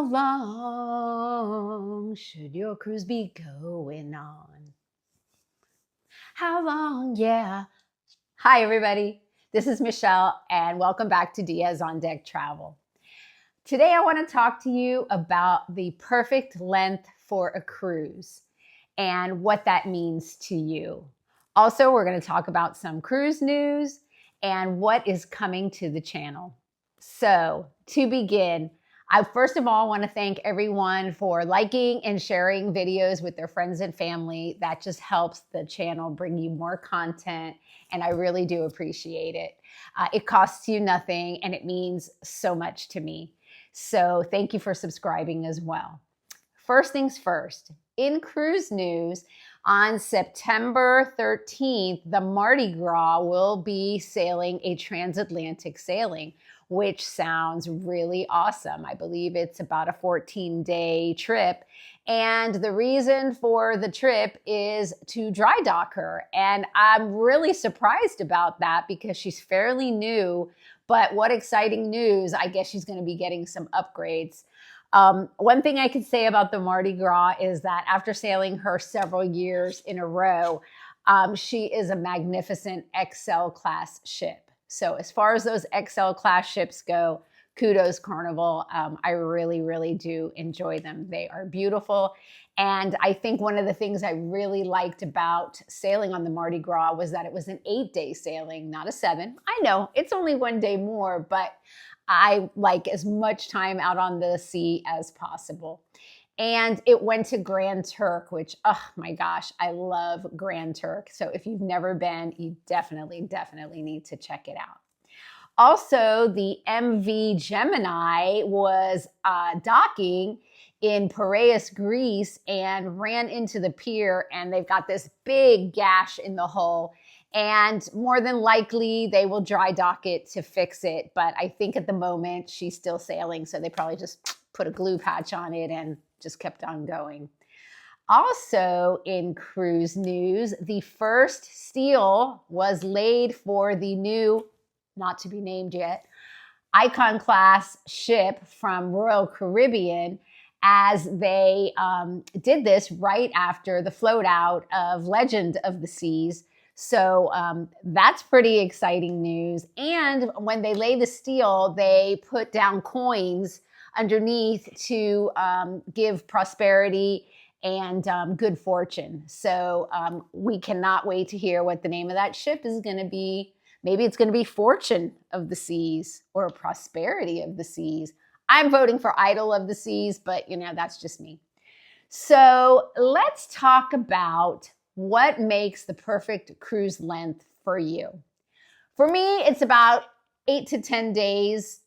long should your cruise be going on? How long? Yeah. Hi, everybody. This is Michelle, and welcome back to Diaz on Deck Travel. Today, I want to talk to you about the perfect length for a cruise and what that means to you. Also, we're going to talk about some cruise news and what is coming to the channel. So, to begin, I first of all want to thank everyone for liking and sharing videos with their friends and family. That just helps the channel bring you more content, and I really do appreciate it. It costs you nothing, and it means so much to me. So thank you for subscribing as well. First things first, in cruise news, on September 13th, the Mardi Gras will be sailing a transatlantic sailing, which sounds really awesome. I believe it's about a 14-day trip. And the reason for the trip is to dry dock her. And I'm really surprised about that because she's fairly new. But what exciting news. I guess she's going to be getting some upgrades. One thing I could say about the Mardi Gras is that after sailing her several years in a row, she is a magnificent XL class ship. So as far as those XL class ships go, kudos Carnival. I really, really do enjoy them. They are beautiful. And I think one of the things I really liked about sailing on the Mardi Gras was that it was an 8-day sailing, not a 7. I know it's only 1 day more, but I like as much time out on the sea as possible. And it went to Grand Turk, which, oh my gosh, I love Grand Turk. So if you've never been, you definitely need to check it out. Also, the MV Gemini was docking in Piraeus, Greece, and ran into the pier, and they've got this big gash in the hull. And more than likely, they will dry dock it to fix it. But I think at the moment, she's still sailing, so they probably just put a glue patch on it and just kept on going. Also in cruise news, the first steel was laid for the new, not to be named yet, Icon class ship from Royal Caribbean, as they did this right after the float out of Legend of the Seas. So that's pretty exciting news. And when they lay the steel, they put down coins underneath to give prosperity and good fortune. So we cannot wait to hear what the name of that ship is going to be. Maybe it's going to be Fortune of the Seas or Prosperity of the Seas. I'm voting for Idol of the Seas, but you know, that's just me. So let's talk about what makes the perfect cruise length for you. For me, it's about 8 to 10 days.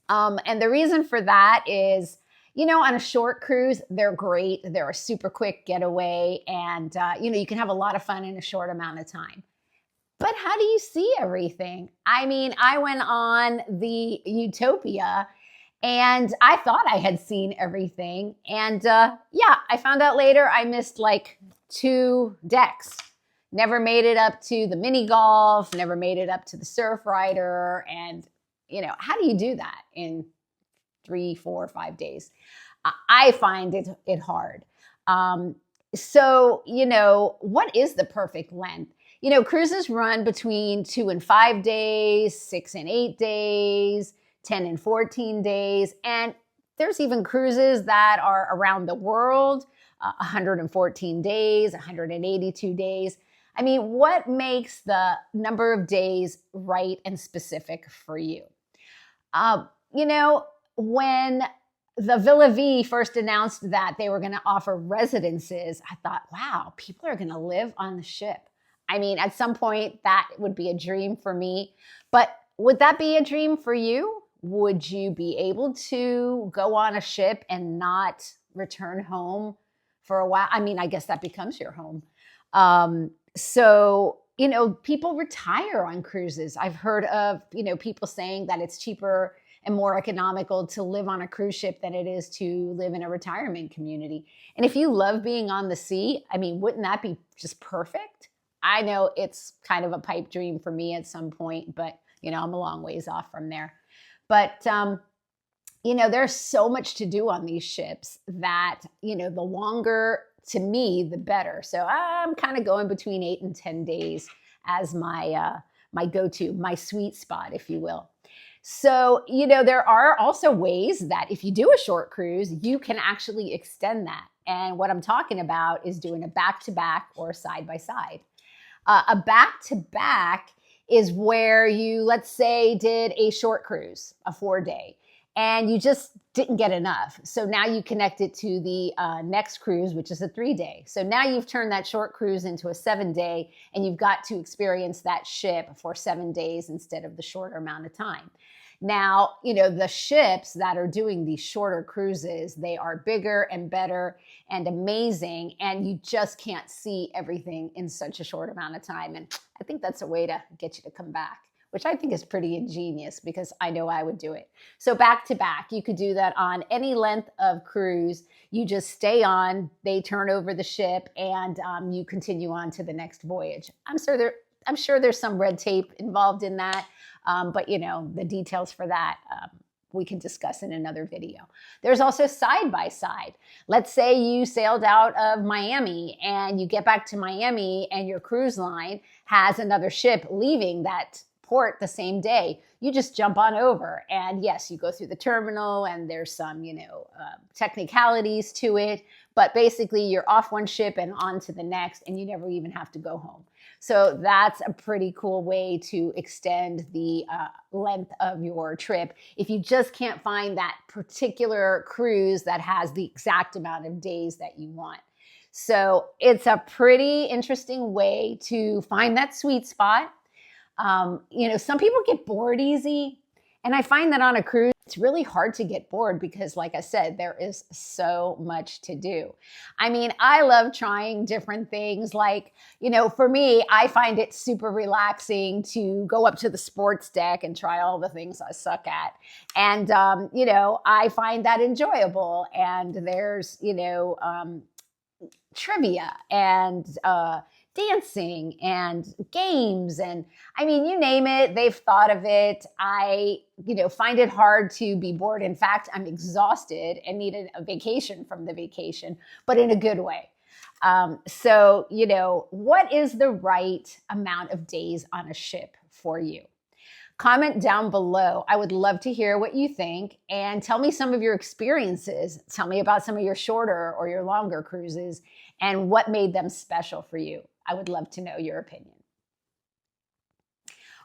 And the reason for that is, you know, on a short cruise, they're great. They're a super quick getaway. And, you know, you can have a lot of fun in a short amount of time. But how do you see everything? I mean, I went on the Utopia and I thought I had seen everything. And yeah, I found out later I missed like 2 decks. Never made it up to the mini golf, never made it up to the surf rider. And, you know, how do you do that in 3, 4, 5 days? I find it hard. So, you know, what is the perfect length? You know, cruises run between 2 and 5 days, 6 and 8 days, 10 and 14 days. And there's even cruises that are around the world, 114 days, 182 days. I mean, what makes the number of days right and specific for you? You know, when the Villa V first announced that they were going to offer residences, I thought, wow, people are going to live on the ship. I mean, at some point, that would be a dream for me. But would that be a dream for you? Would you be able to go on a ship and not return home for a while? I mean, I guess that becomes your home. So, you know, people retire on cruises. I've heard of, you know, people saying that it's cheaper and more economical to live on a cruise ship than it is to live in a retirement community. And if you love being on the sea, I mean, wouldn't that be just perfect? I know it's kind of a pipe dream for me at some point, but, you know, I'm a long ways off from there. But you know, there's so much to do on these ships that, you know, the longer, to me, the better. So I'm kind of going between 8 and 10 days as my go-to, my sweet spot, if you will. So, you know, there are also ways that if you do a short cruise, you can actually extend that. And what I'm talking about is doing a back-to-back or side-by-side. A back-to-back is where you, let's say, did a short cruise, a 4-day, and you just didn't get enough. So now you connect it to the next cruise, which is a 3-day. So now you've turned that short cruise into a 7-day, and you've got to experience that ship for 7 days instead of the shorter amount of time. Now, you know, the ships that are doing these shorter cruises, they are bigger and better and amazing, and you just can't see everything in such a short amount of time. And I think that's a way to get you to come back, which I think is pretty ingenious because I know I would do it. So back to back, you could do that on any length of cruise. You just stay on, they turn over the ship, and you continue on to the next voyage. I'm sure there's some red tape involved in that. But you know, the details for that, we can discuss in another video. There's also side by side. Let's say you sailed out of Miami and you get back to Miami and your cruise line has another ship leaving that port the same day. You just jump on over, and yes, you go through the terminal and there's some, you know, technicalities to it, but basically you're off one ship and on to the next, and you never even have to go home. So that's a pretty cool way to extend the length of your trip if you just can't find that particular cruise that has the exact amount of days that you want. So it's a pretty interesting way to find that sweet spot. You know, some people get bored easy, and I find that on a cruise, it's really hard to get bored because, like I said, there is so much to do. I mean, I love trying different things. Like, you know, for me, I find it super relaxing to go up to the sports deck and try all the things I suck at. And, you know, I find that enjoyable. And there's, you know, trivia and dancing and games, and I mean, you name it, they've thought of it. I, you know, find it hard to be bored. In fact, I'm exhausted and need a vacation from the vacation, but in a good way. So, you know, what is the right amount of days on a ship for you? Comment down below. I would love to hear what you think, and tell me some of your experiences. Tell me about some of your shorter or your longer cruises and what made them special for you. I would love to know your opinion.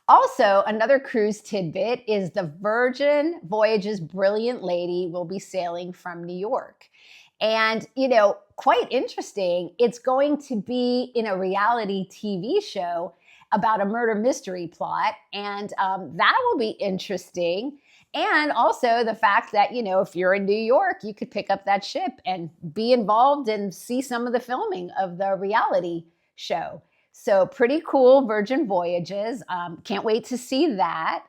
Also, another cruise tidbit is the Virgin Voyages Brilliant Lady will be sailing from New York. And, you know, quite interesting, it's going to be in a reality TV show about a murder mystery plot. And that will be interesting. And also the fact that, you know, if you're in New York, you could pick up that ship and be involved and see some of the filming of the reality show. So pretty cool, Virgin Voyages. Can't wait to see that.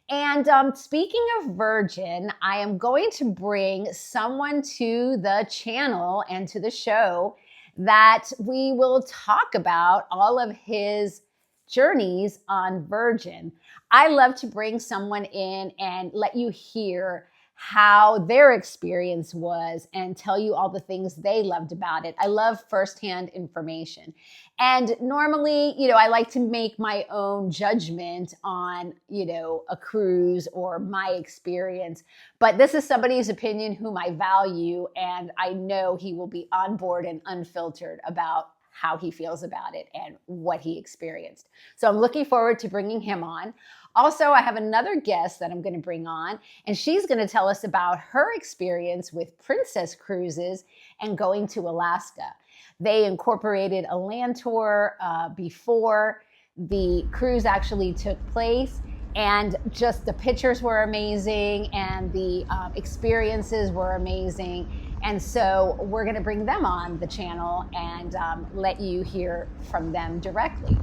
And speaking of Virgin, I am going to bring someone to the channel and to the show that we will talk about all of his journeys on Virgin. I love to bring someone in and let you hear how their experience was and tell you all the things they loved about it. I love firsthand information. And normally, you know, I like to make my own judgment on, you know, a cruise or my experience. But this is somebody's opinion whom I value, and I know he will be on board and unfiltered about how he feels about it and what he experienced. So I'm looking forward to bringing him on. Also, I have another guest that I'm going to bring on, and she's going to tell us about her experience with Princess Cruises and going to Alaska. They incorporated a land tour before the cruise actually took place, and just the pictures were amazing and the experiences were amazing. And so we're going to bring them on the channel and let you hear from them directly.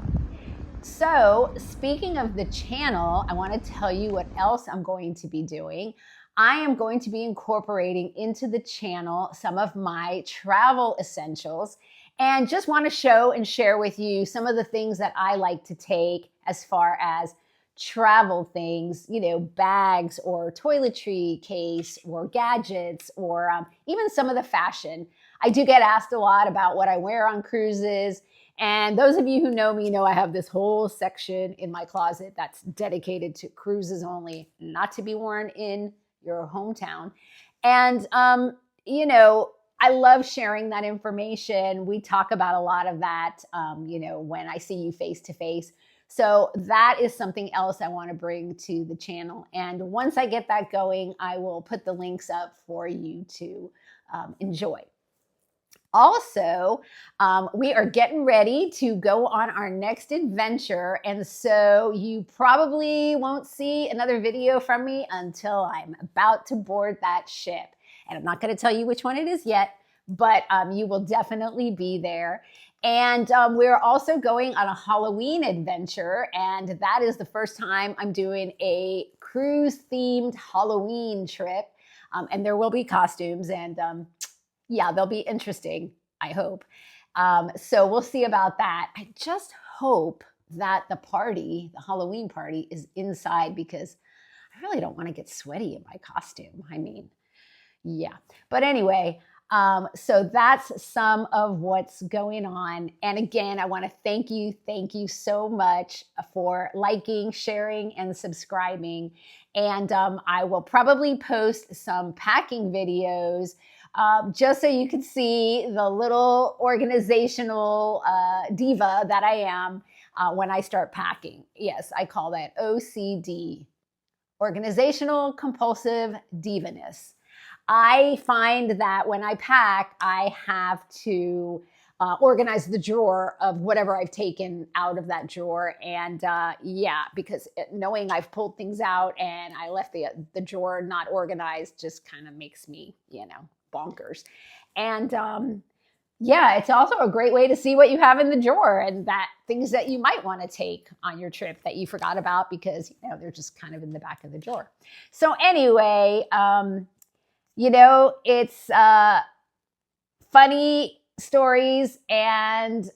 So speaking of the channel, I want to tell you what else I'm going to be doing. I am going to be incorporating into the channel some of my travel essentials, and just want to show and share with you some of the things that I like to take as far as travel things, bags or toiletry case or gadgets or even some of the fashion. I do get asked a lot about what I wear on cruises. And those of you who know me know I have this whole section in my closet that's dedicated to cruises only, not to be worn in your hometown. And, I love sharing that information. We talk about a lot of that, when I see you face to face. So that is something else I want to bring to the channel. And once I get that going, I will put the links up for you to enjoy. Also, we are getting ready to go on our next adventure. And so you probably won't see another video from me until I'm about to board that ship. And I'm not going to tell you which one it is yet, but you will definitely be there. And we're also going on a Halloween adventure. And that is the first time I'm doing a cruise-themed Halloween trip. And there will be costumes and yeah, they'll be interesting, I hope. So we'll see about that. I just hope that the Halloween party is inside because I really don't want to get sweaty in my costume. I mean, yeah. But anyway, so that's some of what's going on. And again, I want to thank you so much for liking, sharing, and subscribing. And I will probably post some packing videos just so you can see the little organizational diva that I am when I start packing. Yes, I call that OCD, organizational compulsive divaness. I find that when I pack, I have to organize the drawer of whatever I've taken out of that drawer. And yeah, because knowing I've pulled things out and I left the drawer not organized just kind of makes me, bonkers. And yeah, it's also a great way to see what you have in the drawer and that things that you might want to take on your trip that you forgot about because, they're just kind of in the back of the drawer. So anyway, it's funny stories and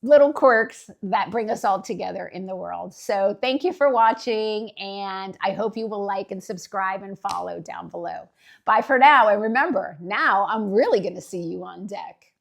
little quirks that bring us all together in the world. So thank you for watching, and I hope you will like and subscribe and follow down below. Bye for now, and remember, now I'm really going to see you on deck.